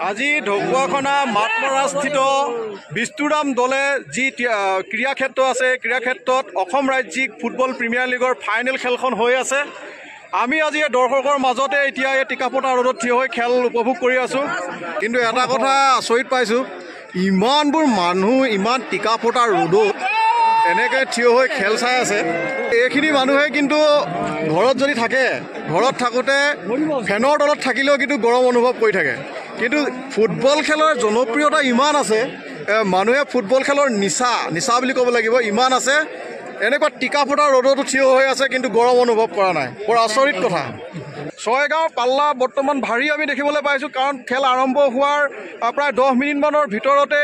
আজি ঢকুৱাখনা মাতমৰাস্থিত বিষ্ণুৰাম দলে যি ক্ৰীড়াক্ষেত্ৰ আছে, ক্ৰীড়াক্ষেত্ৰত অসম ৰাজ্যিক ফুটবল প্ৰিমিয়াৰ লীগৰ ফাইনেল খেলখন হৈ আছে। আমি আজি এই দৰ্শকৰ মাজতে এতিয়া এই টিকাফটা ৰোডত থিয় হৈ খেল উপভোগ কৰি আছোঁ। কিন্তু এটা কথা আচৰিত পাইছোঁ, ইমানবোৰ মানুহ ইমান টিকাফটা ৰোডত এনেকৈ থিয় হৈ খেল চাই আছে। এইখিনি মানুহে কিন্তু ঘৰত যদি থাকে, ঘৰত থাকোঁতে ফেনৰ তলত থাকিলেও কিন্তু গৰম অনুভৱ কৰি থাকে। কিন্তু ফুটবল খেলৰ জনপ্ৰিয়তা ইমান আছে, মানুহে ফুটবল খেলৰ নিচা বুলি ক'ব লাগিব, ইমান আছে। এনেকুৱা টিকাফটা ৰ'দতো থিয় হৈ আছে কিন্তু গৰম অনুভৱ কৰা নাই। বৰ আচৰিত কথা। ছয়গাঁৱৰ পাল্লা বৰ্তমান ভাৰী আমি দেখিবলৈ পাইছোঁ, কাৰণ খেল আৰম্ভ হোৱাৰ প্ৰায় 10 মিনিটমানৰ ভিতৰতে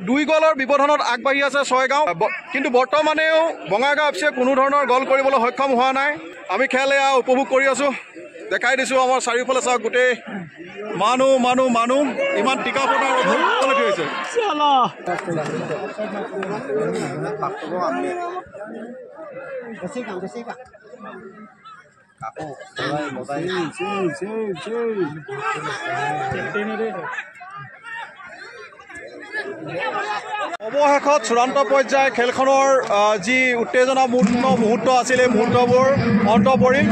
2 গ'লৰ ব্যৱধানত আগবাঢ়ি আছে ছয়গাঁও। কিন্তু বৰ্তমানেও বঙাইগাঁও এফচিয়ে কোনো ধৰণৰ গ'ল কৰিবলৈ সক্ষম হোৱা নাই। আমি খেল এয়া উপভোগ কৰি আছোঁ, দেখাই দিছোঁ। আমাৰ চাৰিওফালে চাওক, গোটেই মানুহ ইমান টিকাফটা ৰ'দত হৈছে। অৱশেষত চূড়ান্ত পৰ্যায় খেলখনৰ যি উত্তেজনাপূৰ্ণ মুহূৰ্ত আছিল, এই মুহূৰ্তবোৰ অন্ত পৰিল।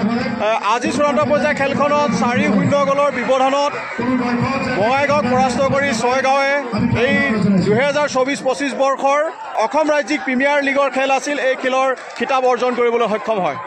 আজি চূড়ান্ত পৰ্যায় খেলখনত 4-0 গ'লৰ ব্যৱধানত বঙাইগাঁৱক পৰাস্ত কৰি ছয়গাঁৱে এই 2024-25 বৰ্ষৰ অসম ৰাজ্যিক প্ৰিমিয়াৰ লীগৰ খেল আছিল, এই খেলৰ খিতাপ অৰ্জন কৰিবলৈ সক্ষম হয়।